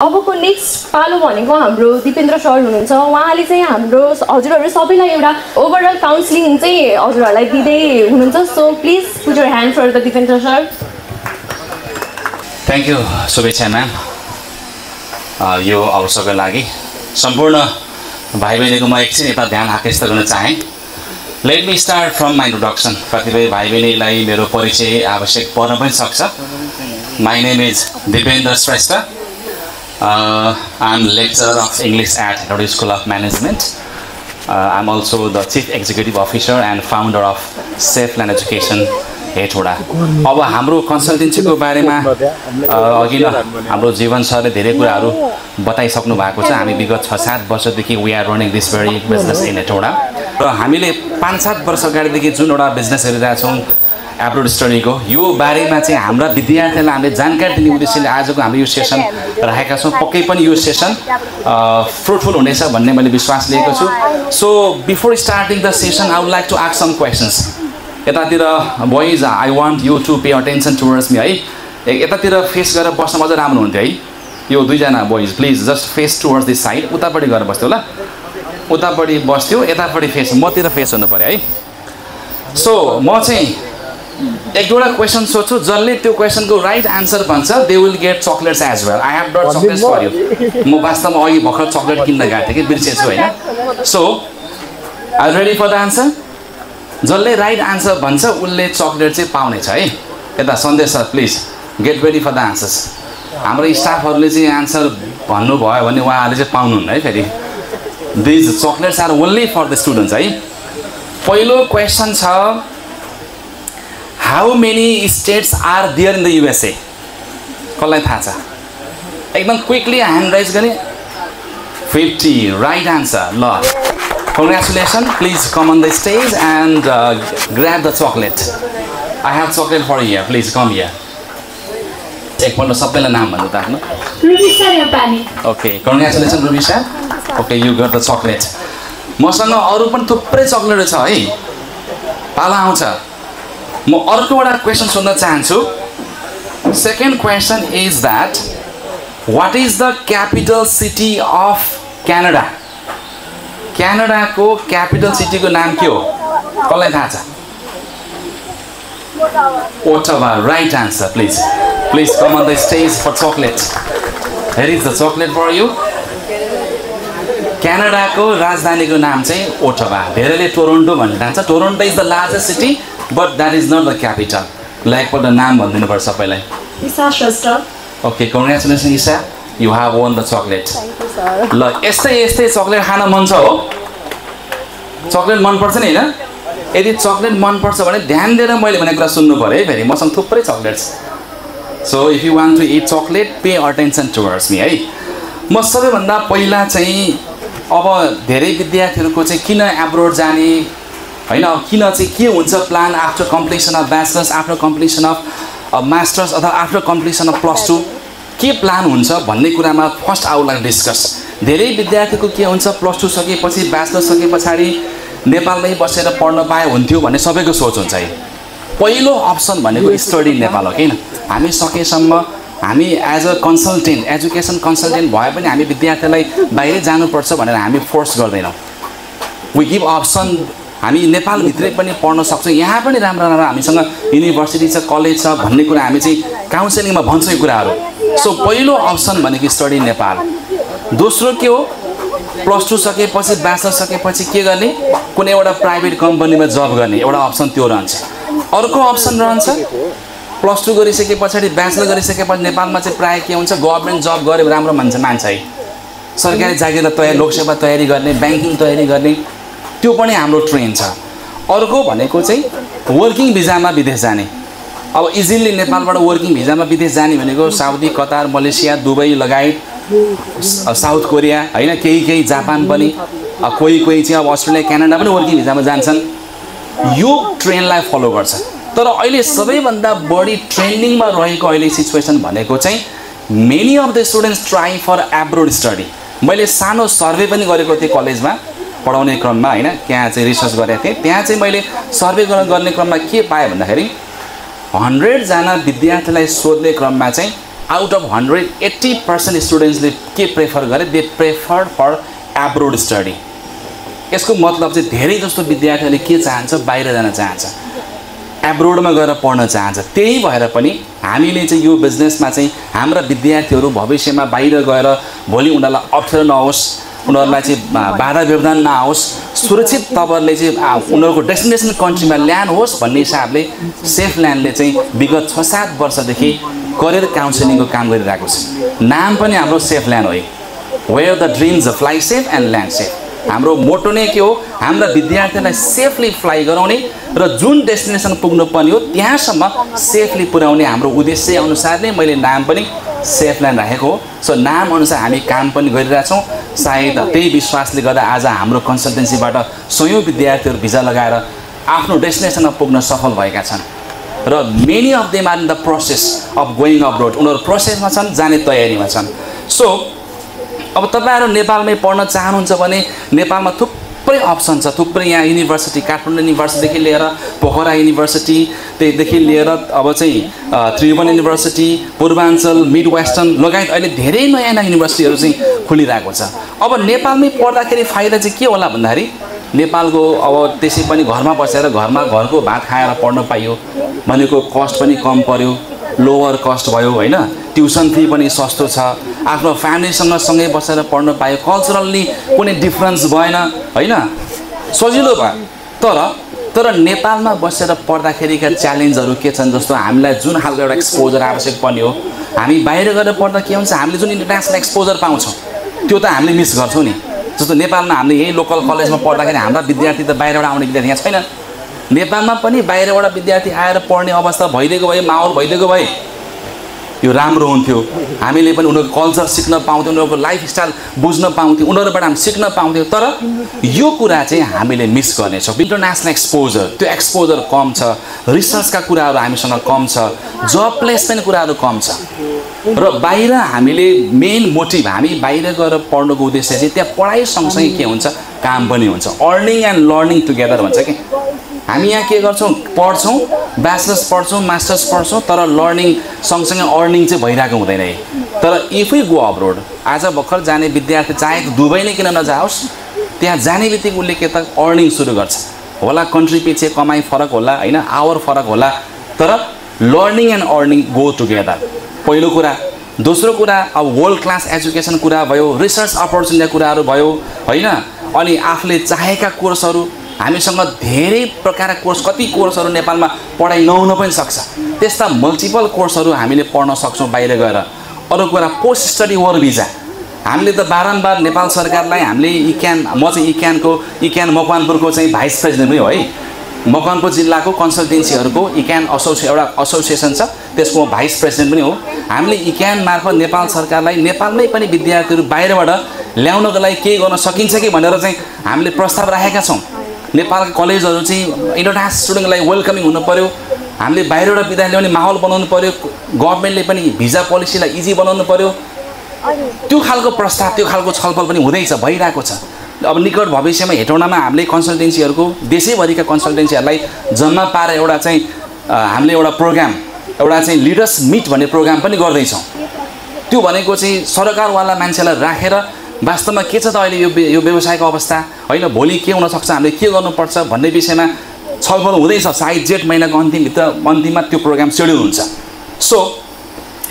अबको नेक्स्ट पालो भनेको हाम्रो दिपेन्द्र सर हुनुहुन्छ। उहाँले चाहिँ हाम्रो हजुरहरू सबैलाई एउटा ओभरअल काउन्सिलिङ चाहिँ हजुरहरूलाई दिँदै हुनुहुन्छ। So please put your hand for the Dipendra sir. Thank you शुभेच्छा म्याम। यो अवसरको लागि सम्पूर्ण भाइ बहिनीको म एकछिन यता ध्यान आकृष्ट गर्न चाहेँ। Let me start from my introduction. कतिपय भाइ बहिनीलाई मेरो परिचय आवश्यक पर्न पनि सक्छ। My name is Dipendra Shrestha. I'm lecturer of English at Rotary School of Management. I'm also the Chief Executive Officer and founder of Safe Land Education हेटवटा। अब हाम्रो कन्सल्टेन्सीको बारेमा अघि न हाम्रो जीवन सरले धेरै कुराहरू बताइसक्नु भएको छ। हामी विगत 6-7 वर्षदेखि we are running this very business in हेटवटा र हामीले 5-7 वर्ष अगाडिदेखि जुन एउटा बिजनेस हेरिरहेछौँ एब्रोड स्टडीको, यो बारेमा चाहिँ हाम्रा विद्यार्थीहरूलाई हामीले जानकारी दिने उद्देश्यले आजको हाम्रो यो सेसन राखेका छौँ। पक्कै पनि यो सेसन फ्रुटफुल हुनेछ भन्ने मैले विश्वास लिएको छु। So before starting the session I would like to ask some questions. यतातिर boys I want you to pay attention towards me है। यतातिर फेस गरेर बस्न अझ राम्रो हुन्थ्यो है। यो दुईजना boys please just face towards this side. उतापट्टि गएर बस्थ्यो ल, उतापट्टि बस्थ्यो, यतापट्टि फेस, मतिर फेस हुनु पऱ्यो है। सो म चाहिँ एक दुईवटा क्वेसन सोध्छु, जसले त्यो क्वेसनको राइट आन्सर भन्छ they will get chocolates as well. I have brought chocolates for you. म वास्तवमा अघि भर्खर चक्लेट किन्न गएको थिएँ कि बिर्सेछु होइन। So are ready for the answer? जसले राइट आन्सर भन्छ उसले चक्लेट चाहिँ पाउनेछ है। यता Sandesh sir please get ready for the answers. हाम्रो स्टाफहरूले चाहिँ आन्सर भन्नुभयो भने उहाँहरूले चाहिँ पाउनुहुन्न है फेरि। These chocolates are only for the students है। पहिलो क्वेसन छ, how many states are there in the USA? कसलाई थाहा छ? एकदम क्विकली ह्यान्ड राइज गर्ने। 50 राइट आन्सर। ल congratulation. Please come on the stage and grab the chocolate. I have chocolate for here, please come here. एकपल्ट सबैलाई नाम भन्नु त आफ्नो। Okay congratulation Rubisa. Okay you got the chocolate. मसँग अरू पनि थुप्रै चक्लेटहरू छ है, पाला आउँछ। म अर्को एउटा क्वेसन सोध्न चाहन्छु। Second question is that what is the capital city of Canada? क्यानाडाको क्यापिटल सिटीको नाम के हो? कसलाई थाहा छ? Ottawa. Right answer. Please please come on the stage for chocolate. Here is the chocolate for you. क्यानाडाको राजधानीको नाम चाहिँ ओटावा। धेरैले टोरोन्टो भन्ने जान्छ। Toronto is the largest city but that is not the capital. ल एकपल्ट नाम भनिदिनु पर्छ सबैलाई। Isha Shrestha. Okay congratulation Isha, you have won the chocolate. ल यस्तै यस्तै चक्लेट खान मन छ हो? चक्लेट मनपर्छ नि होइन? यदि चक्लेट मनपर्छ भने ध्यान दिएर मैले भनेको कुरा सुन्नु पऱ्यो है फेरि। मसँग थुप्रै chocolates. So if you want to eat chocolate pay attention towards me है। म सबैभन्दा पहिला चाहिँ अब धेरै विद्यार्थीहरूको चाहिँ किन एब्रोड जाने होइन, किन चाहिँ के हुन्छ plan after completion of bachelors, after completion of masters अथवा आफ्टर कम्प्लिसन अफ +2 के प्लान हुन्छ भन्ने कुरामा first I would like discuss. धेरै विद्यार्थीको के हुन्छ, +2 सकेपछि ब्याचलर सके पछाडि नेपालमै बसेर पढ्न पाए हुन्थ्यो भन्ने सबैको सोच हुन्छ है। पहिलो अप्सन भनेको स्टडी नेपाल हो किन? हामी सकेसम्म हामी as a consultant, education consultant भए पनि हामी विद्यार्थीलाई बाहिरै जानुपर्छ भनेर हामी फोर्स गर्दैनौँ। We give option. हामी नेपालभित्रै पनि पढ्न सक्छौँ। यहाँ पनि राम्रो राम्रो हामीसँग युनिभर्सिटी छ, कलेज छ भन्ने कुरा हामी चाहिँ काउन्सिलिङमा भन्छौँ यो कुराहरू। सो पहिलो अप्सन भनेको स्टडी नेपाल। दोस्रो के हो, +2 सकेपछि ब्याचलर सकेपछि के गर्ने? कुनै एउटा प्राइभेट कम्पनीमा जब गर्ने एउटा अप्सन त्यो रहन्छ। अर्को अप्सन रहन्छ +2 गरिसके पछाडि ब्याचलर गरिसकेपछि नेपालमा चाहिँ प्रायः के हुन्छ, गभर्मेन्ट जब गऱ्यो राम्रो मान्छ है। सरकारी जागिर तयारी, लोकसेवा तयारी गर्ने, ब्याङ्किङ तयारी गर्ने, त्यो पनि हाम्रो ट्रेन छ। अर्को भनेको चाहिँ वर्किङ भिजामा विदेश जाने। अब इजिली नेपालबाट वर्किङ भिजामा विदेश जाने भनेको साउदी, कतार, मलेसिया, दुबई लगायत, साउथ कोरिया होइन, केही जापान पनि, कोही चाहिँ अब अस्ट्रेलिया, क्यानाडा पनि वर्किङ भिजामा जान्छन्। यो ट्रेनलाई फलो गर्छ। तर अहिले सबैभन्दा बढी ट्रेन्डिङमा रहेको अहिले सिचुएसन भनेको चाहिँ many of the students try for abroad study. मैले सानो सर्वे पनि गरेको थिएँ कलेजमा पढाउने क्रममा होइन, त्यहाँ चाहिँ रिसर्च गरेको थिएँ। त्यहाँ चाहिँ मैले सर्वे गर्ने क्रममा के पाएँ भन्दाखेरि 100 जना विद्यार्थीलाई सोध्ने क्रममा चाहिँ आउट अफ 100 80% स्टुडेन्ट्सले के प्रेफर गरे, they prefer for abroad study. यसको मतलब चाहिँ धेरै जस्तो विद्यार्थीहरूले के चाहन्छ, बाहिर जान चाहन्छ, एब्रोडमा गएर पढ्न चाहन्छ। त्यही भएर पनि हामीले चाहिँ यो बिजनेसमा चाहिँ हाम्रा विद्यार्थीहरू भविष्यमा बाहिर गएर भोलि उनीहरूलाई अप्ठ्यारो नहोस्, उनीहरूलाई चाहिँ बाधा व्यवधान नआओस्, सुरक्षित तवरले चाहिँ उनीहरूको डेस्टिनेसन कन्ट्रीमा ल्यान्ड होस् भन्ने हिसाबले सेफ ल्यान्डले चाहिँ विगत 6-7 वर्षदेखि करियर काउन्सिलिङको काम गरिरहेको छ। नाम पनि हाम्रो सेफ ल्यान्ड हो, where the dreams fly safe and land safe. हाम्रो मोटो नै के हो, हाम्रा विद्यार्थीलाई सेफली फ्लाइ गराउने र जुन डेस्टिनेसन पुग्नुपर्ने हो त्यहाँसम्म सेफली पुर्याउने हाम्रो उद्देश्य अनुसार नै मैले नाम पनि सेफ ल्यान्ड राखेको हो। सो नाम अनुसार हामी काम पनि गरिरहेछौँ। सायद त्यही विश्वासले गर्दा आज हाम्रो कन्सल्टेन्सीबाट 100 विद्यार्थीहरू भिजा लगाएर आफ्नो डेस्टिनेसनमा पुग्न सफल भएका छन् र many of them are in the process of going abroad. उनीहरू प्रोसेसमा छन्, जाने तयारीमा छन्। सो अब तपाईहरु नेपालमै पढ्न चाहनुहुन्छ भने नेपालमा थुप्रै अप्सन छ, थुप्रै यहाँ युनिभर्सिटी, काठमाडौँ युनिभर्सिटीदेखि लिएर पोखरा युनिभर्सिटी, त्यसदेखि लिएर अब चाहिँ Tribhuvan university, Purwanchal, mid western लगायत अहिले धेरै नयाँ नयाँ युनिभर्सिटीहरू चाहिँ खुलिरहेको छ। अब नेपालमै पढ्दाखेरि फाइदा चाहिँ के होला भन्दाखेरि नेपालको अब त्यसै पनि घरमा बसेर घरको भात खाएर पढ्न पाइयो भनेको कस्ट पनि कम पर्यो, लोवर कस्ट भयो हैन, ट्युसन फी पनि सस्तो छ, आफ्नो फ्यामिलीसँग सँगै बसेर पढ्न पायो, कल्चरली कुनै डिफरेन्स भएन हैन, सजिलो भयो। तर नेपालमा बसेर पढ्दाखेरिका च्यालेन्जहरू के छन्, जस्तो हामीलाई जुन खालको एउटा एक्सपोजर आवश्यक पर्ने हो, हामी बाहिर गएर पढ्दा के हुन्छ, हामीले जुन इन्टरनेसनल एक्सपोजर पाउँछौँ त्यो त हामीले मिस गर्छौँ नि। जस्तो नेपालमा हामीले यही लोकल कलेजमा पढ्दाखेरि हाम्रा विद्यार्थी त बाहिरबाट आउने विद्यार्थी यहाँ छैन। नेपालमा पनि बाहिरबाट विद्यार्थी आएर पढ्ने अवस्था भइदिएको भए, माहौल भइदिएको भए यो राम्रो हुन्थ्यो। हामीले पनि उनीहरूको कल्चर सिक्न पाउँथ्यौँ, उनीहरूको लाइफस्टाइल बुझ्न पाउँथ्यौँ, उनीहरूबाट हामी सिक्न पाउँथ्यौँ। तर यो कुरा चाहिँ हामीले मिस गर्नेछौँ। इन्टरनेसनल एक्सपोजर, त्यो एक्सपोजर कम छ, रिसर्चका कुराहरू हामीसँग कम छ, जब प्लेसमेन्ट कुराहरू कम छ। र बाहिर हामीले मेन मोटिभ, हामी बाहिर गएर पढ्नुको उद्देश्य चाहिँ त्यहाँ पढाइ सँगसँगै के हुन्छ, काम पनि हुन्छ, अर्निङ एन्ड लर्निङ टुगेदर भन्छ कि। हामी यहाँ के गर्छौँ, पढ्छौँ, ब्याचलर्स पढ्छौँ, मास्टर्स पढ्छौँ, तर लर्निङ सँगसँगै अर्निङ चाहिँ भइरहेको हुँदैन है। तर इफ यु गो अब्रोड, आज भर्खर जाने विद्यार्थी चाहे दुबई नै किन नजाओस्, त्यहाँ जाने बित्तिकै उसले के त अर्निङ सुरु गर्छ होला, कन्ट्री पछि कमाइ फरक होला हैन, आवर फरक होला, तर learning and earning go together पहिलो कुरा। दोस्रो कुरा, अब वर्ल्ड क्लास एजुकेसन कुरा भयो, रिसर्च अपर्च्युनिटी कुराहरू भयो हैन, अनि आफूले चाहेका कोर्सहरू, हामीसँग धेरै प्रकारका कोर्स, कति कोर्सहरू नेपालमा पढाइ नहुन पनि सक्छ, त्यस्ता मल्टिपल कोर्सहरू हामीले पढ्न सक्छौँ बाहिर गएर। अरू कुरा, पोस्ट स्टडी वर्क भिजा, हामीले त बारम्बार नेपाल सरकारलाई हामीले म चाहिँ इक्यान मकवानपुरको चाहिँ भाइस प्रेसिडेन्ट पनि हो है, मकवानपुर जिल्लाको कन्सल्टेन्सीहरूको इक्यान एउटा एसोसिएसन छ, त्यसको म भाइस प्रेसिडेन्ट पनि हो। हामीले इक्यान मार्फत नेपाल सरकारलाई नेपालमै पनि विद्यार्थीहरू बाहिरबाट ल्याउनको लागि केही गर्न सकिन्छ कि भनेर चाहिँ हामीले प्रस्ताव राखेका छौँ। नेपालका कलेजहरू चाहिँ इन्टरनेसनल स्टुडेन्टलाई वेलकमिङ हुनु पर्यो, हामीले बाहिरबाट विद्यार्थी ल्याउने माहौल बनाउनु पर्यो, गभर्मेन्टले पनि भिजा पोलिसीलाई इजी बनाउनु पर्यो। त्यो खालको प्रस्ताव, त्यो खालको छलफल पनि हुँदैछ, भइरहेको छ। अब निकट भविष्यमा हेटौँडामा हामीले कन्सल्टेन्सीहरूको, देशैभरिका कन्सल्टेन्सीहरूलाई जम्मा पारेर एउटा चाहिँ हामीले एउटा प्रोग्राम, एउटा चाहिँ लिडर्स मिट भन्ने प्रोग्राम पनि गर्दैछौँ। त्यो भनेको चाहिँ सरकारवाला मान्छेलाई राखेर वास्तवमा के छ त अहिले यो व्यवसायको अवस्था हैन, भोलि के हुनसक्छ, हामीले के गर्नुपर्छ भन्ने विषयमा छलफल हुँदैछ। सायद जेठ महिनाको अन्तिममा त्यो प्रोग्राम सेड्युल हुन्छ। सो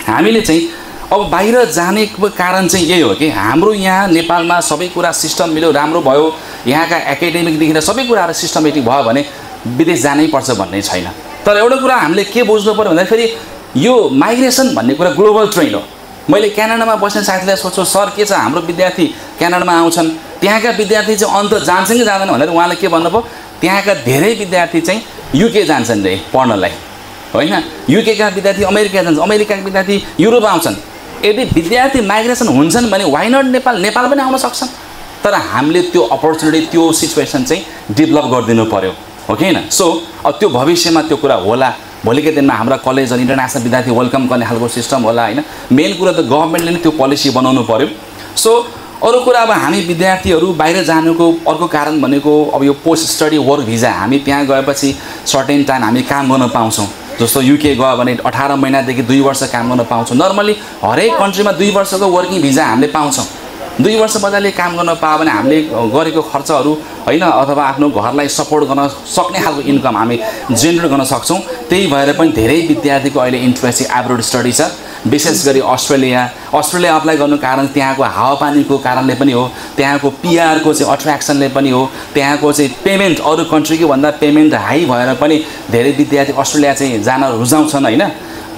हामीले चाहिँ अब बाहिर जानेको कारण चाहिँ यही हो कि हाम्रो यहाँ नेपालमा सबै कुरा सिस्टम मिल्यो, राम्रो भयो, यहाँका एकाडेमिकदेखि लिएर सबै कुराहरू सिस्टमेटिक भयो भने विदेश जानै पर्छ भन्ने छैन। तर एउटा कुरा हामीले के बुझ्नु पर्यो भन्दाखेरि यो माइग्रेसन भन्ने कुरा ग्लोबल ट्रेन्ड हो। मैले क्यानाडामा बस्ने साथीलाई सोध्छु, सर के छ, हाम्रो विद्यार्थी क्यानाडामा आउँछन्, त्यहाँका विद्यार्थी चाहिँ अन्त जान्छन् कि जाँदैन भनेर उहाँले के भन्नुभयो, त्यहाँका धेरै विद्यार्थी चाहिँ युके जान्छन् रे पढ्नलाई होइन, युकेका विद्यार्थी अमेरिका जान्छन्, अमेरिकाका विद्यार्थी युरोप आउँछन्। यदि विद्यार्थी माइग्रेसन हुन्छन् भने वाइ नट नेपाल पनि आउन सक्छन्। तर हामीले त्यो अपर्च्युनिटी, त्यो सिचुएसन चाहिँ डेभलप गरिदिनु पर्यो, हो कि होइन। सो अब त्यो भविष्यमा त्यो कुरा होला, भोलिको दिनमा हाम्रा कलेज अनि इन्टरनेसनल विद्यार्थी वेलकम गर्ने खालको सिस्टम होला होइन। मेन कुरा त गभर्मेन्टले नै त्यो पोलिसी बनाउनु पर्यो। सो अरू कुरा, अब हामी विद्यार्थीहरू बाहिर जानुको अर्को कारण भनेको अब यो पोस्ट स्टडी वर्क भिजा, हामी त्यहाँ गएपछि सर्टेन टाइम हामी काम गर्न पाउँछौँ। जस्तो युके गयो भने 18 महिनादेखि 2 वर्ष काम गर्न पाउँछौँ। नर्मली हरेक कन्ट्रीमा 2 वर्षको वर्किङ भिजा हामीले पाउँछौँ। 2 वर्ष बजारले काम गर्न पायो भने हामीले गरेको खर्चहरू होइन अथवा आफ्नो घरलाई सपोर्ट गर्न सक्ने खालको इन्कम हामी जेनेरेट गर्न सक्छौँ। त्यही भएर पनि धेरै विद्यार्थीको अहिले इन्ट्रेस्ट एब्रोड स्टडी छ, विशेष गरी अस्ट्रेलिया अप्लाई गर्नु कारण त्यहाँको हावापानीको कारणले पनि हो, त्यहाँको पिआरको चाहिँ अट्र्याक्सनले पनि हो, त्यहाँको चाहिँ पेमेन्ट अरू कन्ट्रीको भन्दा पेमेन्ट हाई भएर पनि धेरै विद्यार्थी अस्ट्रेलिया चाहिँ जान रुझाउँछन् होइन।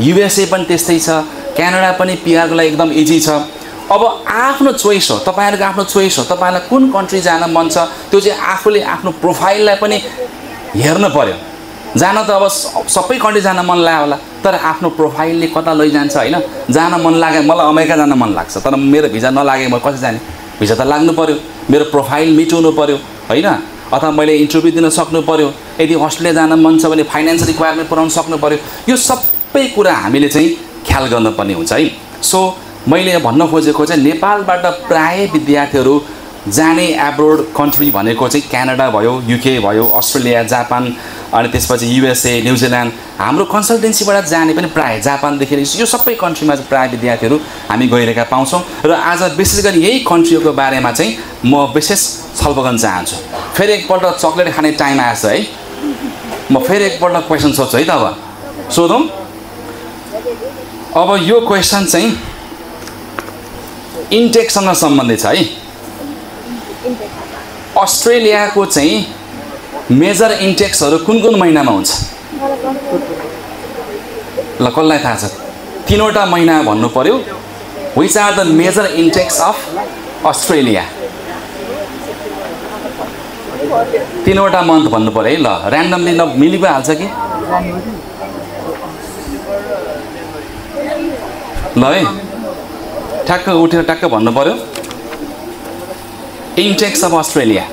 युएसए पनि त्यस्तै छ, क्यानाडा पनि पिआरको लागि एकदम इजी छ। अब आफ्नो चोइस हो, तपाईँहरूको आफ्नो चोइस हो, तपाईँलाई कुन कन्ट्री जान मन छ त्यो चाहिँ आफूले आफ्नो प्रोफाइललाई पनि हेर्नु पर्यो। जान त अब सबै कन्ट्री जान मन लाग्यो होला, तर आफ्नो प्रोफाइलले कता लैजान्छ होइन। जान मन लाग्यो, मलाई अमेरिका जान मन लाग्छ, तर मेरो भिजा नलागे म कसरी जाने? भिजा त लाग्नु पर्यो, मेरो प्रोफाइल मिटाउनु पर्यो होइन, अथवा मैले इन्टरभ्यू दिन सक्नु पर्यो। यदि अस्ट्रेलिया जान मन छ भने फाइनेन्स रिक्वायरमेन्ट पुऱ्याउनु सक्नु पर्यो। यो सबै कुरा हामीले चाहिँ ख्याल गर्नुपर्ने हुन्छ है। सो मैले भन्न खोजेको चाहिँ नेपालबाट प्राय विद्यार्थीहरू जाने एब्रोड कन्ट्री भनेको चाहिँ क्यानाडा भयो, युके भयो, अस्ट्रेलिया, जापान अनि त्यसपछि युएसए, न्युजिल्यान्ड। हाम्रो कन्सल्टेन्सीबाट जाने पनि प्राय जापानदेखि यो सबै कन्ट्रीमा चाहिँ प्राय विद्यार्थीहरू हामी गइरहेका पाउँछौँ। र आज विशेष गरी यही कन्ट्रीको बारेमा चाहिँ म विशेष छलफल गर्न चाहन्छु। फेरि एकपल्ट चक्लेट खाने टाइम आएछ है, म फेरि एकपल्ट क्वेसन सोध्छु है त। अब सोधौँ। अब यो क्वेसन चाहिँ इन्टेकसँग सम्बन्धित छ है। अस्ट्रेलियाको चाहिँ मेजर इन्टेक्सहरू कुन कुन महिनामा हुन्छ? ल कसलाई थाहा छ? 3वटा महिना भन्नु पर्यो। Which are the major intakes of Australia? 3वटा मन्थ भन्नु पर्यो है। ल ऱ्यान्डमली मिली पो हाल्छ कि? ल है ठ्याक्क उठेर ट्याक्क भन्नु पर्यो। इन्टेक्स अफ अस्ट्रेलिया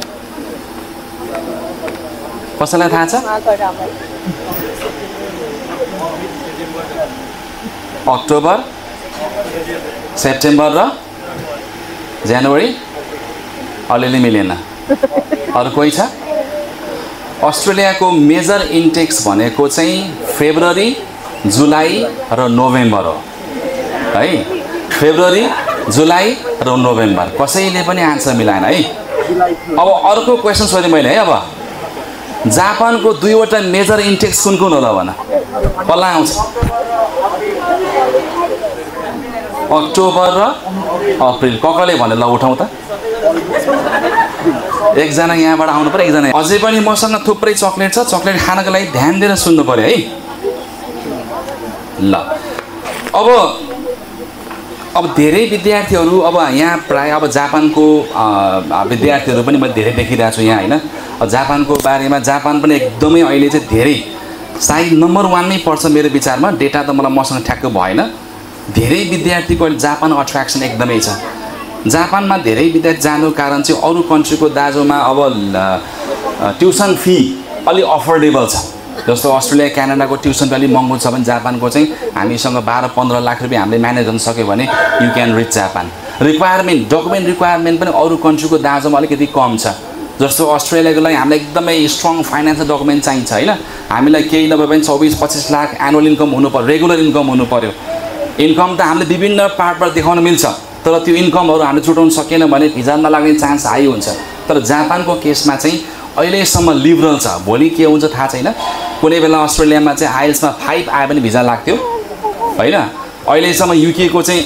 कसैलाई थाहा छ? अक्टोबर, सेप्टेम्बर र जनवरी। अलिअलि मिलेन। अरू कोही छ? अस्ट्रेलियाको मेजर इन्टेक्स भनेको चाहिँ फेब्रुअरी, जुलाई र नोभेम्बर हो है। फेब्रुअरी, जुलाई र नोभेम्बर। कसैले पनि आन्सर मिलाएन है। अब अर्को क्वेसन सोधेँ मैले है। अब जापानको 2वटा मेजर इन्टेक्स कुन कुन होला भन? कसलाई आउँछ? अक्टोबर र अप्रिल। कसले भने? ल उठाउँ त। एकजना यहाँबाट आउनु पर्यो, एकजना। अझै पनि मसँग थुप्रै चक्लेट छ, चक्लेट खानको लागि ध्यान दिएर सुन्नु पर्यो है। ल अब धेरै विद्यार्थीहरू अब यहाँ प्राय अब जापानको विद्यार्थीहरू पनि मैले धेरै देखिरहेको छु यहाँ होइन। जापानको बारेमा जापान पनि एकदमै अहिले चाहिँ धेरै सायद नम्बर 1मै पर्छ मेरो विचारमा। डेटा त मलाई मसँग ठ्याक्क भएन। धेरै विद्यार्थीको अहिले जापान अट्र्याक्सन एकदमै छ। जापानमा धेरै विद्यार्थी जानुको कारण चाहिँ अरू कन्ट्रीको दाजुमा अब ट्युसन फी अलि अफोर्डेबल छ। जस्तो अस्ट्रेलिया, क्यानाडाको ट्युसन फी अलिक महँगो छ भने जापानको चाहिँ हामीसँग 12-15 लाख रुपियाँ हामीले म्यानेज गर्न सक्यो भने you can rich Japan. Requirement, document requirement पनि अरू कन्ट्रीको दाजुमा अलिकति कम छ। जस्तो अस्ट्रेलियाको लागि हामीलाई एकदमै स्ट्रङ फाइनेन्सियल डकुमेन्ट चाहिन्छ होइन। हामीलाई केही नभए पनि 24-25 लाख एनुअल इन्कम हुनु पर्यो, रेगुलर इन्कम हुनु पर्यो। इन्कम त हामीले विभिन्न पार्टबाट देखाउन मिल्छ, तर त्यो इन्कमहरू हामीले छुटाउन सकेन भने भिजा नलाग्ने चान्स हाई हुन्छ। तर जापानको केसमा चाहिँ अहिलेसम्म लिबरल छ। भोलि के हुन्छ थाहा छैन। कुनै बेला अस्ट्रेलियामा चाहिँ आइएल्समा 5 आए पनि भिजा लाग्थ्यो होइन। अहिलेसम्म युकेको चाहिँ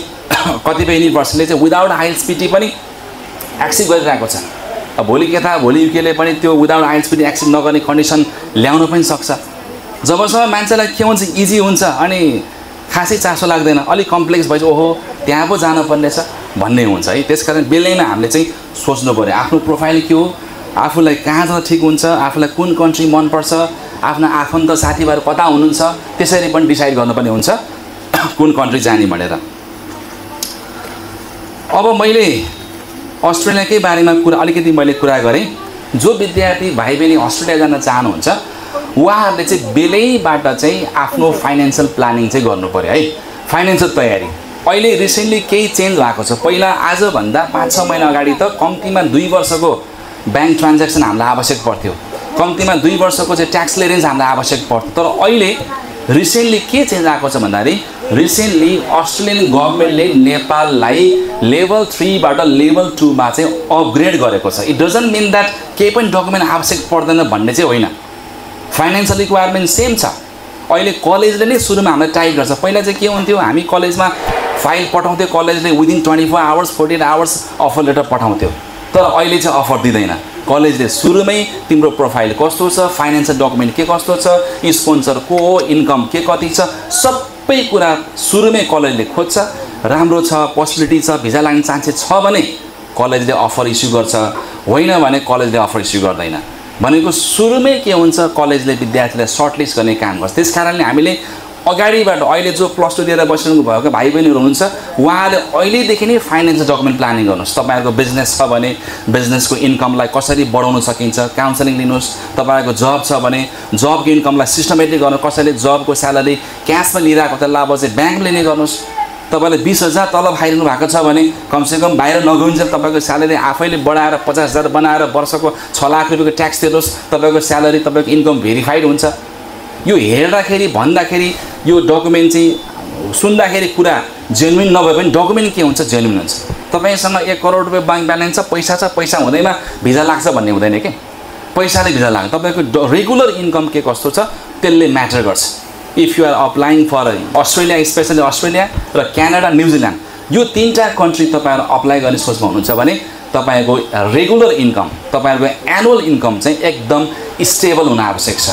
कतिपय युनिभर्सिटीले चाहिँ विदाउट आइएल्स पिटी पनि एक्सेप्ट गरिरहेको छ। अब भोलि के थाहा, भोलि युकेले पनि त्यो विदाउट आइएल्स पिटी एक्सेप्ट नगर्ने कन्डिसन ल्याउनु पनि सक्छ। जबसम्म मान्छेलाई के हुन्छ, इजी हुन्छ अनि खासै चासो लाग्दैन, अलिक कम्प्लेक्स भएपछि ओहो त्यहाँ पो जानुपर्ने छ भन्ने हुन्छ है। त्यसकारण बेलैमा हामीले चाहिँ सोच्नु पऱ्यो आफ्नो प्रोफाइल के हो, आफूलाई कहाँ जाँदा ठिक हुन्छ, आफूलाई कुन कन्ट्री मनपर्छ, आफ्ना आफन्त साथीभाइहरू कता हुनुहुन्छ, त्यसरी पनि डिसाइड गर्नुपर्ने हुन्छ कुन कन्ट्री जाने भनेर। अब मैले अस्ट्रेलियाकै बारेमा अलिकति मैले कुरा गरेँ। जो विद्यार्थी भाइ बहिनी अस्ट्रेलिया जान चाहनुहुन्छ उहाँहरूले चाहिँ बेलैबाट चाहिँ आफ्नो फाइनेन्सियल प्लानिङ चाहिँ गर्नु पर्यो है। फाइनेन्सियल तयारी अहिले रिसेन्टली केही चेन्ज भएको छ। पहिला आजभन्दा 5-6 महिना अगाडि त कम्तीमा 2 वर्षको ब्याङ्क ट्रान्ज्याक्सन हामीलाई आवश्यक पर्थ्यो, कम्तीमा 2 वर्षको चाहिँ ट्याक्स क्लियरेन्स हामीलाई आवश्यक पर्थ्यो। तर अहिले रिसेन्टली के चेन्ज आएको छ भन्दाखेरि रिसेन्टली अस्ट्रेलियन गभर्मेन्टले नेपाललाई लेभल 3 बाट लेभल 2 मा चाहिँ अपग्रेड गरेको छ। इट डजन्ट मिन द्याट केही पनि डकुमेन्ट आवश्यक पर्दैन भन्ने चाहिँ होइन। फाइनेन्सियल रिक्वायरमेन्ट सेम छ। अहिले कलेजले नै सुरुमा हामीलाई टाइट गर्छ। पहिला चाहिँ के हुन्थ्यो, हामी कलेजमा फाइल पठाउँथ्यो, कलेजले within 24 hours 48 hours offer letter पठाउँथ्यो। तर अहिले चाहिँ अफर दिँदैन। कलेजले सुरुमै तिम्रो प्रोफाइल कस्तो छ, फाइनेन्सियल डकुमेन्ट के कस्तो छ, स्पोन्सर को हो, इन्कम के कति छ, सबै कुरा सुरुमै कलेजले खोज्छ। राम्रो छ, पोसिबिलिटी छ, भिजा लाग्ने चान्सेस छ भने कलेजले अफर इस्यु गर्छ, होइन भने कलेजले अफर इस्यु गर्दैन। भनेको सुरुमै के हुन्छ, कलेजले विद्यार्थीलाई सर्टलिस्ट गर्ने काम गर्छ। त्यस कारणले हामीले अगाडिबाट अहिले जो प्लस 2 दिएर बसिरहनु भएको भाइ बहिनीहरू हुनुहुन्छ, उहाँले अहिलेदेखि नै फाइनेन्सियल डकुमेन्ट प्लानिङ गर्नुहोस्। तपाईँहरूको बिजनेस छ भने बिजनेसको इन्कमलाई कसरी बढाउन सकिन्छ, काउन्सलिङ लिनुहोस्। तपाईँको जब छ भने जबको इन्कमलाई सिस्टमेटिक गर्नु, कसैले जबको स्यालेरी क्यासमा लिइरहेको त लाभ चाहिँ ब्याङ्कमा लिने गर्नुहोस्। तपाईँले 20,000 तलब खाइरहनु भएको छ भने कमसेकम बाहिर नगइन्छ तपाईँको स्यालेरी आफैले बढाएर 50,000 बनाएर वर्षको 6 लाख रुपियाँको ट्याक्स तिर्नुहोस्। तपाईँको स्यालेरी, तपाईँको इन्कम भेरिफाइड हुन्छ। यो हेर्दाखेरि भन्दाखेरि यो डकुमेन्ट चाहिँ सुन्दाखेरि कुरा जेन्युइन नभए पनि डकुमेन्ट के हुन्छ, जेन्युइन हुन्छ। तपाईँसँग 1 करोड रुपियाँ ब्याङ्क ब्यालेन्स छ, पैसा छ, पैसा हुँदैमा भिजा लाग्छ भन्ने हुँदैन के। पैसाले भिजा लाग्छ। तपाईँको रेगुलर इन्कम के कस्तो छ त्यसले म्याटर गर्छ। If you are applying for Australia, specially Australia र क्यानाडा, न्युजिल्यान्ड, यो 3टा कन्ट्री तपाईँहरू अप्लाई गर्ने सोचमा हुनुहुन्छ भने तपाईँको रेगुलर इन्कम, तपाईँहरूको एनुअल इन्कम चाहिँ एकदम स्टेबल हुन आवश्यक छ।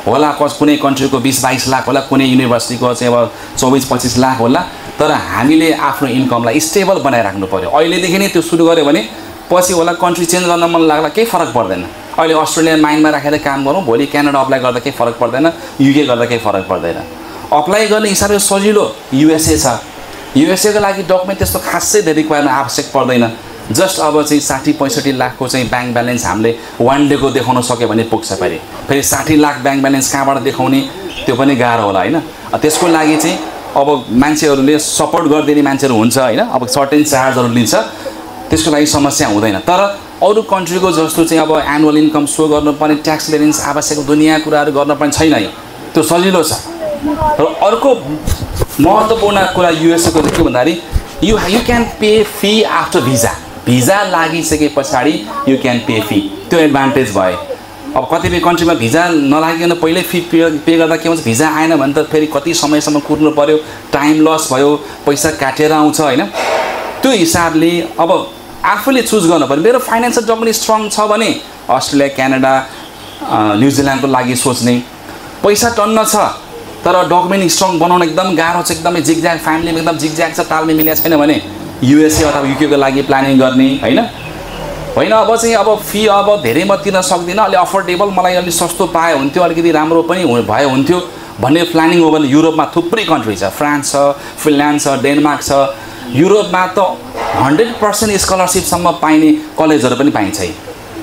होला कुनै कन्ट्रीको 20-22 लाख होला, कुनै युनिभर्सिटीको चाहिँ अब 24-25 लाख होला, तर हामीले आफ्नो इन्कमलाई स्टेबल बनाइराख्नु पर्यो। अहिलेदेखि नै त्यो सुरु गऱ्यो भने पछि होला कन्ट्री चेन्ज गर्न मन लाग्ला केही फरक पर्दैन। अहिले अस्ट्रेलिया माइन्डमा राखेर काम गरौँ, भोलि क्यानाडा अप्लाई गर्दा केही फरक पर्दैन, युके गर्दा केही फरक पर्दैन। अप्लाई गर्ने हिसाबले सजिलो युएसए छ। युएसएको लागि डकुमेन्ट त्यस्तो खासै धेरै रिक्वायरमेन्ट आवश्यक पर्दैन। जस्ट अब चाहिँ 60-65 लाखको चाहिँ ब्याङ्क ब्यालेन्स हामीले 1 डेको देखाउन सक्यो भने पुग्छ। फेरि 60 लाख ब्याङ्क ब्यालेन्स कहाँबाट देखाउने त्यो पनि गाह्रो होला होइन। त्यसको लागि चाहिँ अब मान्छेहरूले सपोर्ट गरिदिने मान्छेहरू हुन्छ होइन, अब सर्टेन चार्जहरू लिन्छ, त्यसको लागि समस्या हुँदैन। तर अरू कन्ट्रीको जस्तो चाहिँ अब एनुअल इन्कम सो गर्नुपर्ने, ट्याक्स क्लियरेन्स आवश्यक दुनियाँ कुराहरू गर्नुपर्ने छैन है, त्यो सजिलो छ। र अर्को महत्त्वपूर्ण कुरा युएसएको के भन्दाखेरि you can pay fee after visa. Visa लागिसके पछाडि यु क्यान पे फी, त्यो एडभान्टेज भयो। अब कतिपय कन्ट्रीमा भिजा नलागिकन पहिल्यै फी पे गर्दा के हुन्छ, भिजा आएन भने त फेरि कति समयसम्म कुर्नु पर्यो, टाइम लस भयो, पैसा काटेर आउँछ होइन। त्यो हिसाबले अब आफूले चुज गर्नु पर्यो। मेरो फाइनेन्सियल डकुमेन्ट स्ट्रङ छ भने अस्ट्रेलिया, क्यानाडा, न्युजिल्यान्डको लागि सोच्ने। पैसा टन्न छ तर डकुमेन्ट स्ट्रङ बनाउन एकदम गाह्रो छ, एकदमै जिगज्याग, फ्यामिलीमा एकदम जिगज्याग छ, तालमेल मिलेको छैन भने युएसए अथवा युकेको लागि प्लानिङ गर्ने होइन। अब चाहिँ अब फी अब धेरै म तिर्न सक्दिनँ, अलि अफोर्डेबल, मलाई अलिक सस्तो पाए हुन्थ्यो, अलिकति राम्रो पनि भए हुन्थ्यो भन्ने प्लानिङ हो भने युरोपमा थुप्रै कन्ट्री छ। फ्रान्स छ, फिनल्यान्ड छ, डेनमार्क छ। युरोपमा त 100% स्कलरसिपसम्म पाइने कलेजहरू पनि पाइन्छ है।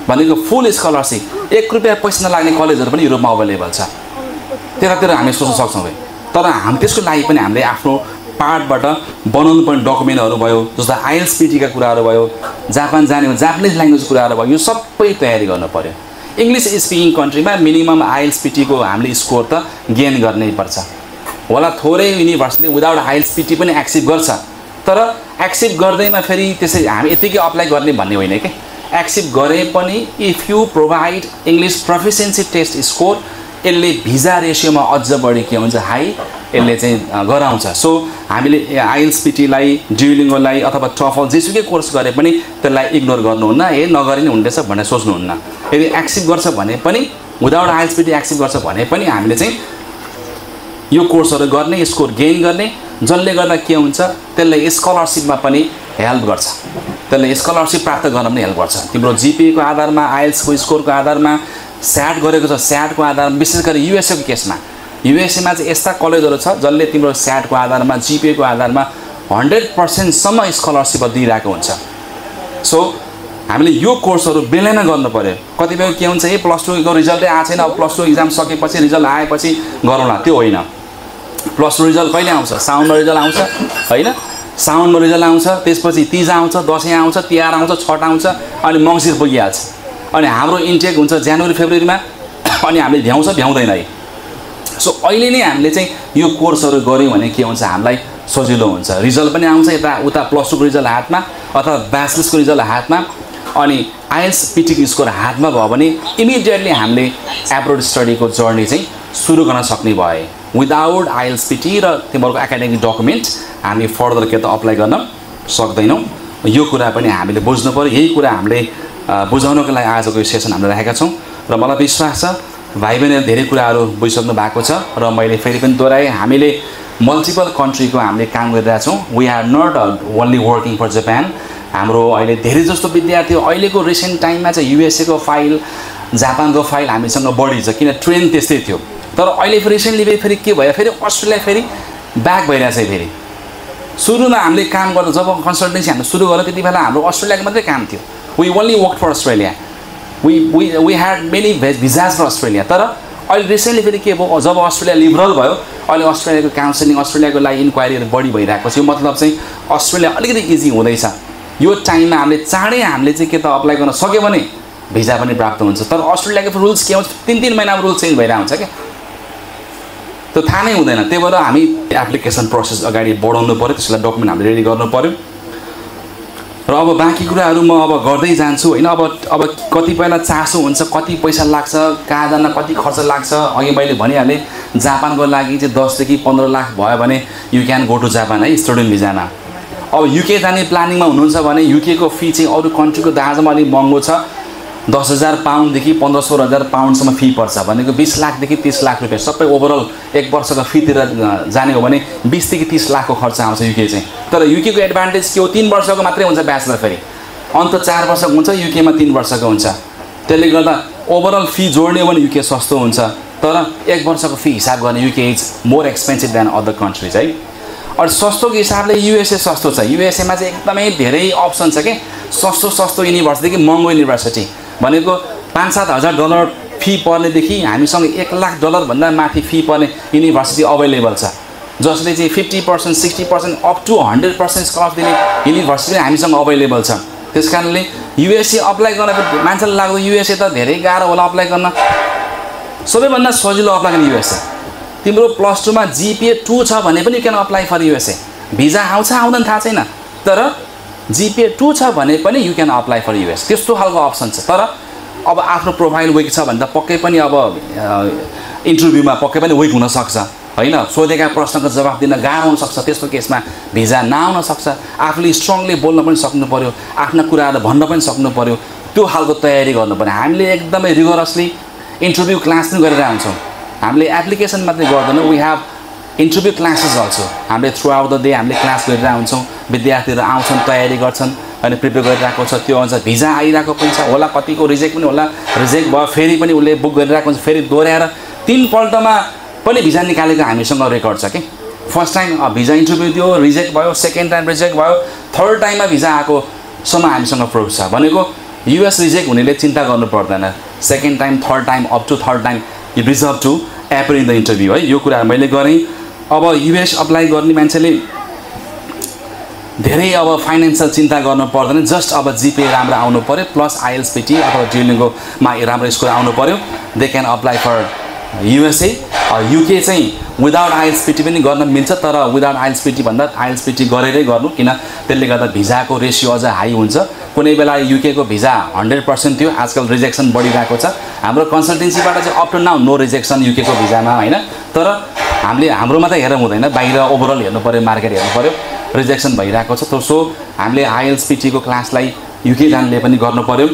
भनेको फुल स्कलरसिप, 1 रुपियाँ पैसा नलाग्ने कलेजहरू पनि युरोपमा अभाइलेबल छ। त्यतातिर हामी सोच्न सक्छौँ है। तर त्यसको लागि पनि हामीले आफ्नो पार्टबाट बनाउनु पर्ने डकुमेन्टहरू भयो, जस्तो आइएलटिएसका कुराहरू भयो, जापान जाने हो जापानिज ल्याङ्ग्वेज कुराहरू भयो, यो सबै तयारी गर्नु पर्यो। इङ्ग्लिस स्पिकिङ कन्ट्रीमा मिनिमम आइएलटिएसको हामीले स्कोर त गेन गर्नै पर्छ। होला थोरै युनिभर्सिटीले विदाउट आइएलटिएस पनि एक्सेप्ट गर्छ, तर एक्सेप्ट गर्दैमा फेरि त्यसै हामी यतिकै अप्लाई गर्ने भन्ने होइन कि। एक्सेप्ट गरे पनि if you provide English proficiency test score, यसले भिजा रेसियोमा अझ बढी के हुन्छ, हाई यसले चाहिँ गराउँछ। सो हामीले आइएलटिएसलाई, ड्युलिङ्गोलाई अथवा टफल जेसुकै कोर्स गरे पनि त्यसलाई इग्नोर गर्नुहुन्न, नगरे नै हुँदैछ भनेर सोच्नुहुन्न। यदि एक्सेप्ट गर्छ भने पनि, विदाउट आइएलटिएस एक्सेप्ट गर्छ भने पनि हामीले चाहिँ यो कोर्सहरू गर्ने, स्कोर गेन गर्ने, जसले गर्दा के हुन्छ त्यसले स्कलरसिपमा पनि हेल्प गर्छ, त्यसले स्कलरसिप प्राप्त गर्न पनि हेल्प गर्छ। तिम्रो जिपिएको आधारमा, आइएल्टिएसको स्कोरको आधारमा, स्याट गरेको छ स्याटको आधारमा, विशेष गरी युएसएको केसमा, युएसएमा चाहिँ यस्ता कलेजहरू छ जसले तिम्रो स्याटको आधारमा, जिपिएको आधारमा 100%सम्म स्कलरसिप दिइरहेको हुन्छ। सो हामीले यो कोर्सहरू बेलैमा गर्नु पर्यो। कतिपय के हुन्छ, प्लस 2 को रिजल्टै आएको छैन, अब प्लस 2 इक्जाम सकेपछि रिजल्ट आएपछि गरौँला, त्यो होइन। प्लस 2 रिजल्ट कहिले आउँछ, साउनमा रिजल्ट आउँछ होइन, साउनमा रिजल्ट आउँछ, त्यसपछि तीज आउँछ, दसैँ आउँछ, तिहार आउँछ, छठ आउँछ, अनि मङ्सिर पुगिहाल्छ। अनि हाम्रो इन्टेक हुन्छ जनवरी फेब्रुअरीमा, अनि हामीले भ्याउँछ भ्याउँदैन है। सो अहिले नै हामीले चाहिँ यो कोर्सहरू गऱ्यौँ भने के हुन्छ हामीलाई सजिलो हुन्छ रिजल्ट पनि आउँछ यता उता प्लस 2 को रिजल्ट हातमा अथवा ब्याचलर्सको रिजल्ट हातमा अनि आइएल्स पिटी स्कोर हातमा भयो भने इमिडिएटली हामीले एब्रोड स्टडीको जर्नी चाहिँ सुरु गर्न सक्ने भए विदाउट आइएल्स पिटी र तिमीहरूको एकाडेमिक डकुमेन्ट हामी फर्दर के त अप्लाई गर्न सक्दैनौँ यो कुरा पनि हामीले बुझ्नु पर्यो यही कुरा हामीले बुझाउनको लागि आजको यो सेसन हामीले राखेका छौँ र मलाई विश्वास छ भाइ बहिनीले धेरै कुराहरू बुझिसक्नु भएको छ र मैले फेरि पनि दोहोऱ्याएँ हामीले मल्टिपल कन्ट्रीको हामीले काम गरिरहेका छौँ we are not only working for Japan हाम्रो अहिले धेरै जस्तो विद्यार्थी अहिलेको रिसेन्ट टाइममा चाहिँ युएसएको फाइल जापानको फाइल हामीसँग बढी छ किन ट्रेन्ड त्यस्तै थियो तर अहिले रिसेन्टली फेरि के भयो फेरि अस्ट्रेलिया फेरि ब्याक भइरहेछ फेरि सुरुमा हामीले काम गर्दा जब कन्सल्टेन्सी हामीले सुरु गऱ्यौँ त्यति बेला हाम्रो अस्ट्रेलियाको मात्रै काम थियो we only work for Australia we had many visas for Australia तर अहिले रिसेन्टली फेरि के भयो जब अस्ट्रेलिया लिबरल भयो अहिले अस्ट्रेलियाको काउन्सिलिङ अस्ट्रेलियाको लागि इन्क्वायरीहरू बढी भइरहेको छ यो मतलब चाहिँ अस्ट्रेलिया अलिकति इजी हुँदैछ यो टाइममा हामीले चाँडै हामीले चाहिँ के त अप्लाई गर्न सक्यो भने भिजा पनि प्राप्त हुन्छ तर अस्ट्रेलियाको रुल्स के हुन्छ 3-3 महिनामा रुल्स चेन्ज भइरहेको हुन्छ क्या त्यो थाहा नै हुँदैन त्यही भएर हामी एप्लिकेसन प्रोसेस अगाडि बढाउनु पऱ्यो त्यसलाई डकुमेन्ट हामीले रेडी गर्नु पऱ्यो र अब बाँकी कुराहरू म अब गर्दै जान्छु होइन अब कतिपयलाई चासो हुन्छ कति पैसा लाग्छ कहाँ जान कति खर्च लाग्छ अघि मैले भनिहालेँ जापानको लागि चाहिँ 10 देखि 15 लाख भयो भने you can go to Japan है स्टुडेन्ट भिजामा अब युके जाने प्लानिङमा हुनुहुन्छ भने युकेको फी चाहिँ अरू कन्ट्रीको दाजमा अलिक महँगो छ 10,000 पाउन्डदेखि 15-16,000 पाउन्डसम्म फी पर्छ भनेको 20 लाखदेखि 30 लाख रुपियाँ सबै ओभरअल एक वर्षको फीतिर जाने हो भने 20 देखि 30 लाखको खर्च आउँछ युके चाहिँ तर युकेको एडभान्टेज के हो 3 वर्षको मात्रै हुन्छ ब्याचलर फेरि अन्त 4 वर्षको हुन्छ युकेमा 3 वर्षको हुन्छ त्यसले गर्दा ओभरअल फी जोड्ने हो भने युके सस्तो हुन्छ तर एक वर्षको फी हिसाब गर्ने UK is more expensive than other countries है अरू सस्तोको हिसाबले युएसए सस्तो छ युएसएमा चाहिँ एकदमै धेरै अप्सन छ कि सस्तो युनिभर्सिटी कि महँगो युनिभर्सिटी भनेको 5-7 हजार डलर फी पर्नेदेखि हामीसँग $1,00,000 भन्दा माथि फी पर्ने युनिभर्सिटी अभाइलेबल छ जसले चाहिँ 50%, 60% अप टु 100% स्कलरसिप दिने युनिभर्सिटी हामीसँग अभाइलेबल छ त्यस कारणले युएसए अप्लाई गर्न मान्छेलाई लाग्दो युएसए त धेरै गाह्रो होला अप्लाई गर्न सबैभन्दा सजिलो अप्लाई गर्ने युएसए तिम्रो प्लस 2 मा जिपिए 2 छ भने पनि you can apply for USA visa आउँछ आउँदैन थाहा छैन तर जिपिए 2 छ भने पनि you can apply for US त्यस्तो खालको अप्सन छ तर अब आफ्नो प्रोफाइल विक छ भने त पक्कै पनि अब इन्टरभ्यूमा पक्कै पनि विक हुनसक्छ होइन सोधेका प्रश्नको जवाफ दिन गाह्रो हुनसक्छ त्यस्तो केसमा भिजा नआउन सक्छ आफूले स्ट्रङली बोल्न पनि सक्नु पर्यो आफ्ना कुराहरू भन्न पनि सक्नु पर्यो त्यो खालको तयारी गर्नु पर्यो हामीले एकदमै रिगरसली इन्टरभ्यू क्लास पनि गरेर आउँछौँ हामीले एप्लिकेसन मात्रै गर्दैनौँ we have interview classes also हामीले थ्रु आउट द डे हामीले क्लास गरेर आउँछौँ विद्यार्थीहरू आउँछन् तयारी गर्छन् अनि प्रिपेयर गरिरहेको छ त्यो अनुसार भिजा आइरहेको पनि छ होला कतिको रिजेक्ट पनि होला रिजेक्ट भयो फेरि पनि उसले बुक गरिरहेको हुन्छ फेरि दोहोऱ्याएर 3 पल्टमा पनि भिजा निकालेको हामीसँग रेकर्ड छ कि फर्स्ट टाइम भिजा इन्टरभ्यू दियो रिजेक्ट भयो सेकेन्ड टाइम रिजेक्ट भयो थर्ड टाइममा भिजा आएकोसम्म हामीसँग प्रुफ छ भनेको युएस रिजेक्ट हुनेले चिन्ता गर्नु पर्दैन second time third time up to third time you deserve to appear in the interview है यो कुरा मैले गरेँ अब युएस अप्लाई गर्ने मान्छेले धेरै अब फाइनेन्सियल चिन्ता गर्नु पर्दैन जस्ट अब जिपे राम्रो आउनु पर्यो प्लस आइएल्स पिटी अथवा ड्युलिङ्गोमा राम्रो स्कोर आउनु पर्यो they can apply for USA UK चाहिँ विदाउट आइएल्स पिटी पनि गर्न मिल्छ तर विदाउट आइएल्स पिटी भन्दा आइएल्स पिटी गरेरै गर्नु किन त्यसले गर्दा भिजाको रेसियो अझ हाई हुन्छ कुनै बेला युकेको भिजा 100% थियो आजकल रिजेक्सन बढिरहेको छ हाम्रो कन्सल्टेन्सीबाट चाहिँ up to now no rejection युकेको भिजामा होइन तर हामीले हाम्रो मात्रै हेर्नु हुँदैन बाहिर ओभरअल हेर्नु पर्यो मार्केट हेर्नु पर्यो रिजेक्सन भइरहेको छ सो हामीले आइएल्स पिटीको क्लासलाई युके जानेले पनि गर्नु पर्यो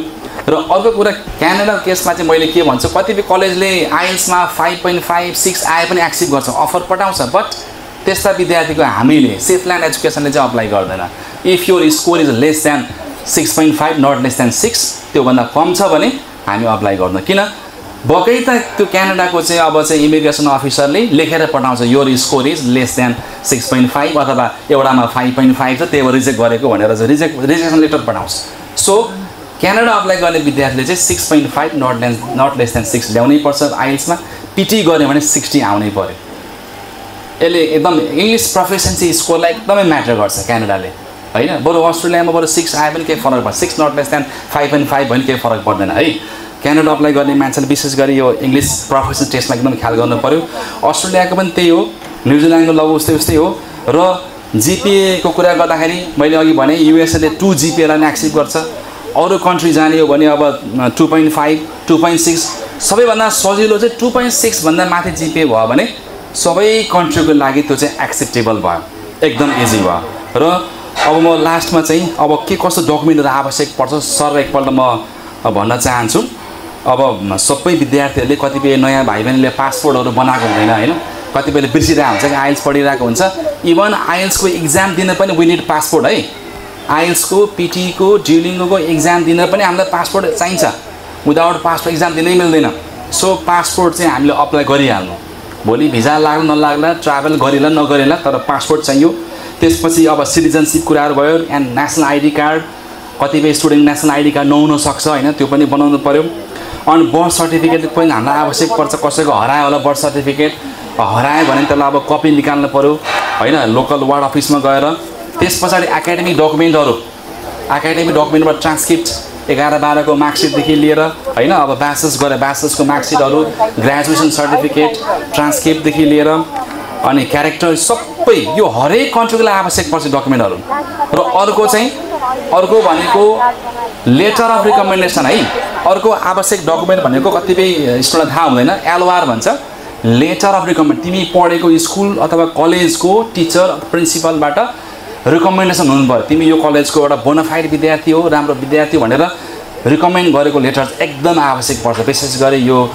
र अर्को कुरा क्यानाडाको केसमा चाहिँ मैले के भन्छु कतिपय कलेजले आइएल्समा 5.5, 6 आए पनि एक्सेप्ट गर्छ अफर पठाउँछ बट त्यस्ता विद्यार्थीको हामीले सेफल्यान्ड एजुकेसनले चाहिँ अप्लाई गर्दैन if your score is less than 6.5 not less than 6 त्योभन्दा कम छ भने हामी अप्लाई गर्दैन किन बकै त त्यो क्यानाडाको चाहिँ अब चाहिँ इमिग्रेसन अफिसरले लेखेर पठाउँछ your score is less than 6.5 अथवा एउटामा 5.5 छ त्यही भएर रिजेक्ट गरेको भनेर चाहिँ रिजेक्सन लेटर पठाउँछ सो क्यानाडा अप्लाई गर्ने विद्यार्थीले चाहिँ 6.5 नट लेस देन 6 ल्याउनै पर्छ आइएल्समा पिटी गर्यो भने 60 आउनै पर्यो यसले एकदम इङ्ग्लिस प्रोफिसिएन्सी स्कोरलाई एकदमै म्याटर गर्छ क्यानाडाले होइन बरु अस्ट्रेलियामा बरु 6 आए पनि केही फरक पर्छ 6 नट लेस देन 5.5 भने केही फरक पर्दैन है क्यानाडा अप्लाई गर्ने मान्छेले विशेष गरी यो इङ्ग्लिस प्रोफेसनल टेस्टमा एकदम ख्याल गर्नु पऱ्यो। अस्ट्रेलियाको पनि त्यही हो, न्युजिल्यान्डको लगभग उस्तै हो। र जिपिएको कुरा गर्दाखेरि मैले अघि भने युएसएले 2 जिपिएलाई नै एक्सेप्ट गर्छ। अरू कन्ट्री जाने हो भने अब 2.5 2.6 सबैभन्दा सजिलो चाहिँ 2.6 भन्दा माथि जिपिए भयो भने सबै कन्ट्रीको लागि त्यो चाहिँ एक्सेप्टेबल भयो, एकदम इजी भयो। र अब म लास्टमा चाहिँ अब के कस्तो डकुमेन्टहरू आवश्यक पर्छ सर एकपल्ट म भन्न चाहन्छु। अब सबै विद्यार्थीहरूले कतिपय नयाँ भाइ बहिनीले पासपोर्टहरू बनाएको हुँदैन होइन, कतिपयले बिर्सिरहेको हुन्छ कि आइएल्स पढिरहेको हुन्छ। इभन आइएल्सको इक्जाम दिन पनि वी निड पासपोर्ट है। आइएल्सको पिटीको ड्युलिङ्गोको इक्जाम दिन पनि हामीलाई पासपोर्ट चाहिन्छ, विदाउट पासपोर्ट इक्जाम दिनै मिल्दैन। सो पासपोर्ट चाहिँ हामीले अप्लाई गरिहाल्नु, भोलि भिजा लाग्ला नलाग्ला ट्राभल गरिला नगरिला तर पासपोर्ट चाहियो। त्यसपछि अब सिटिजनसिप कुराहरू भयो एन्ड नेसनल आइडी कार्ड, कतिपय स्टुडेन्ट नेसनल आइडी कार्ड नहुन सक्छ होइन, त्यो पनि बनाउनु पऱ्यो। अनि बर्थ सर्टिफिकेट पनि हामीलाई आवश्यक पर्छ, कसैको हरायो होला बर्थ सर्टिफिकेट, हरायो भने त्यसलाई अब कपी निकाल्नु पऱ्यो होइन लोकल वार्ड अफिसमा गएर। त्यस पछाडि एकाडेमिक डकुमेन्टमा ट्रान्सक्रिप्ट 11-12 को मार्कसिटदेखि लिएर होइन, अब ब्याचलर्स गरे ब्याचलर्सको मार्कसिटहरू, ग्रेजुएसन सर्टिफिकेट, ट्रान्सक्रिप्टदेखि लिएर अनि क्यारेक्टर सबै यो हरेक कन्ट्रीको लागि आवश्यक पर्छ डकुमेन्टहरू। र अर्को भनेको लेटर अफ रिकमेन्डेसन है। अर्को आवश्यक डकुमेन्ट भनेको कतिपय स्टुडेन्टलाई थाहा हुँदैन, एलओआर भन्छ, लेटर अफ रिकमेन्ड। तिमी पढेको स्कुल अथवा कलेजको टिचर प्रिन्सिपलबाट रिकमेन्डेसन हुनु पऱ्यो, तिमी यो कलेजको एउटा बोनाफाइड विद्यार्थी हो, राम्रो विद्यार्थी हो भनेर रिकमेन्ड गरेको लेटर एकदम आवश्यक पर्छ, विशेष गरी यो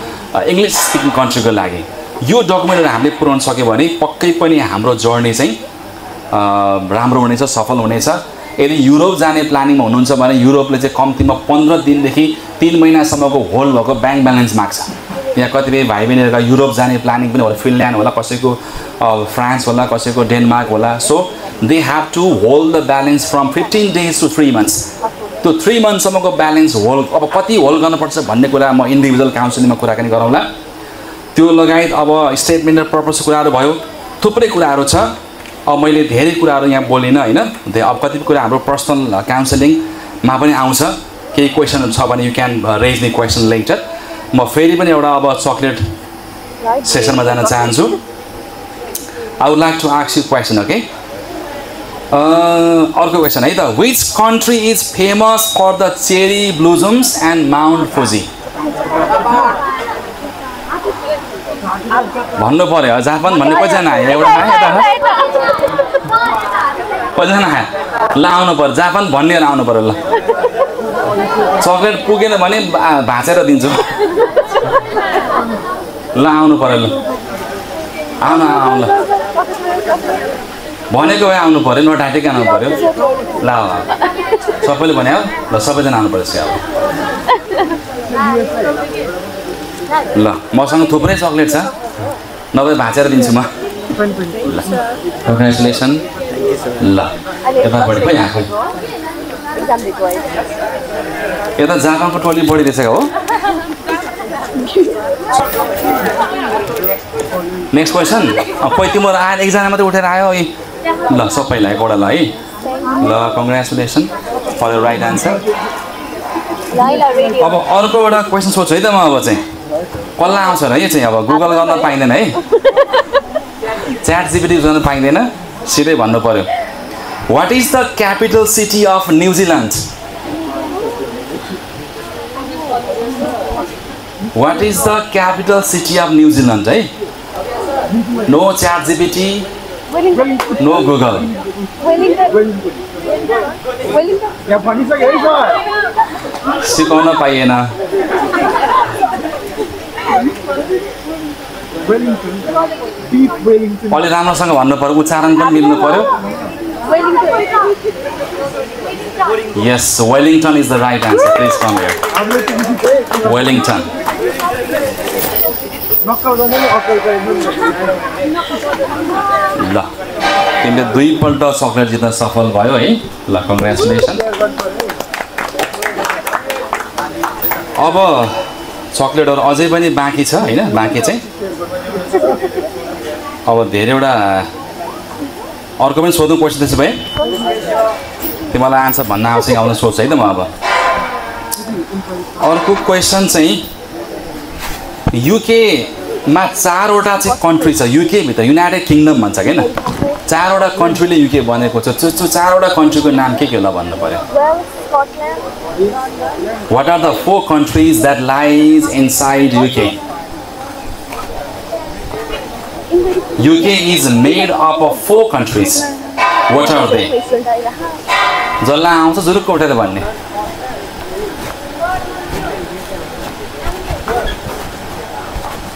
इङ्ग्लिस स्पिकिङ कन्ट्रीको लागि। यो डकुमेन्टहरू हामीले पुर्याउन सक्यो भने पक्कै पनि हाम्रो जर्नी चाहिँ राम्रो हुनेछ, सफल हुनेछ। यदि युरोप जाने प्लानिङमा हुनुहुन्छ भने युरोपले चाहिँ कम्तीमा 15 दिनदेखि 3 महिनासम्मको होल्ड भएको ब्याङ्क ब्यालेन्स माग्छ। यहाँ कतिपय भाइ बहिनीहरूका युरोप जाने प्लानिङ पनि होला, फिनल्यान्ड होला, कसैको फ्रान्स होला, कसैको डेनमार्क होला। So they have to hold the balance from 15 days to 3 months। त्यो 3 monthsसम्मको ब्यालेन्स होल्ड अब कति होल्ड गर्नुपर्छ भन्ने कुरा म इन्डिभिजुअल काउन्सिलिङमा कुराकानी गरौँला। त्यो लगायत अब स्टेटमेन्ट र पर्पसको कुराहरू भयो, थुप्रै कुराहरू छ। अब मैले धेरै कुराहरू यहाँ बोलिनँ होइन, अब कतिपय कुरा हाम्रो पर्सनल काउन्सिलिङमा पनि आउँछ। केही क्वेसनहरू छ भने you can raise the question letter. म फेरि पनि एउटा अब चक्लेट सेसनमा जान चाहन्छु। I would like to ask you question. Okay, अर्को क्वेसन है त, which country is famous for the cherry blossoms and Mount Fuji? भन्नु पऱ्यो, जापान भन्ने कतिजना आयो? एउटा आयो, कतिजना आयो? ल आउनु पऱ्यो, जापान भन्नेहरू आउनु पऱ्यो। ल चक्लेट पुगेन भने भाँचेर दिन्छु। ल आउनु पऱ्यो, ल आउनु ल भनेको भए आउनु पऱ्यो, नढाँटेकै आउनु पऱ्यो। ल सबैले भन्यो ल, सबैजना आउनु पऱ्यो अब। ल मसँग थुप्रै चक्लेट छ, नभए भाँचेर दिन्छु म। ल कङ्ग्रेचुलेसन। ल यतापट्टि खोइ आएको, यता जापानको टोली बढी रहेछ हो। नेक्स्ट क्वेसन, कोही तिम्रो आएर एकजना मात्रै उठेर आयो है। ल सबैलाई एउटा ल है। ल congratulation for the right answer. अब अर्को एउटा क्वेसन सोध्छु है त म। अब चाहिँ कसलाई आउँछ र यो चाहिँ अब गुगल गर्न पाइँदैन है, च्याट जिपिटी गर्न पाइँदैन, सिधै भन्नु पऱ्यो। What is the capital city of New Zealand? What is the capital city of New Zealand है? No ChatGPT, no Google. सिकाउन पाइएन। अलि राम्रोसँग भन्नु पऱ्यो, उच्चारण पनि मिल्नु पऱ्यो। Yes, Wellington is the right answer. Please come here. Wellington. ल तिमीले 2 पल्ट चक्लेट जित्न सफल भयो है। ल कङ्ग्रेचुलेसन। अब चक्लेटहरू अझै पनि बाँकी छ होइन, बाँकी चाहिँ अब धेरैवटा अर्को पनि सोध्नु क्वेसन। त्यसो भए तिमीलाई आन्सर भन्न आउँछ आउन सोध्छ है त म। अब अर्को क्वेसन चाहिँ युकेमा 4वटा चाहिँ कन्ट्री छ युके भित्र युनाइटेड किङडम भन्छ हैन 4वटा कन्ट्रीले युके बनेको छ त्यो 4वटा कन्ट्रीको नाम के होला भन्नु पर्यो What are the 4 countries that lies inside UK? UK is made up of 4 countries. What are they? जसलाई आउँछ जुरुक्क उठेर भन्ने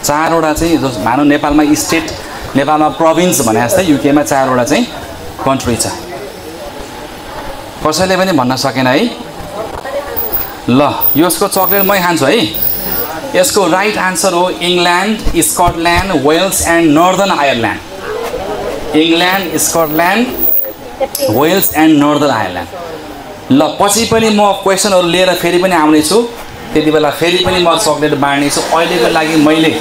चारवटा चाहिँ जो मानौ नेपालमा स्टेट नेपालमा प्रोभिन्स भने जस्तै युकेमा 4वटा चाहिँ कन्ट्री छ कसैले पनि भन्न सकेन है ल यसको चकलेट मै खान्छु है यसको राइट आन्सर हो England Scotland Wales and Northern Ireland England Scotland Wales and Northern Ireland ल पछि पनि म क्वेसनहरु लिएर फेरि पनि आउने छु त्यति बेला फेरि पनि म चकलेट बाँड्ने छु अहिलेको लागि मैले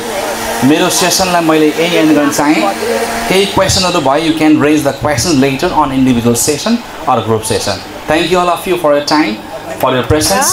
मेरो सेसनलाई मैले यही एन्ड गर्न चाहे केही क्वेसनहरु भयो you can raise the questions later on individual session or group session thank you all of you for your time for your presence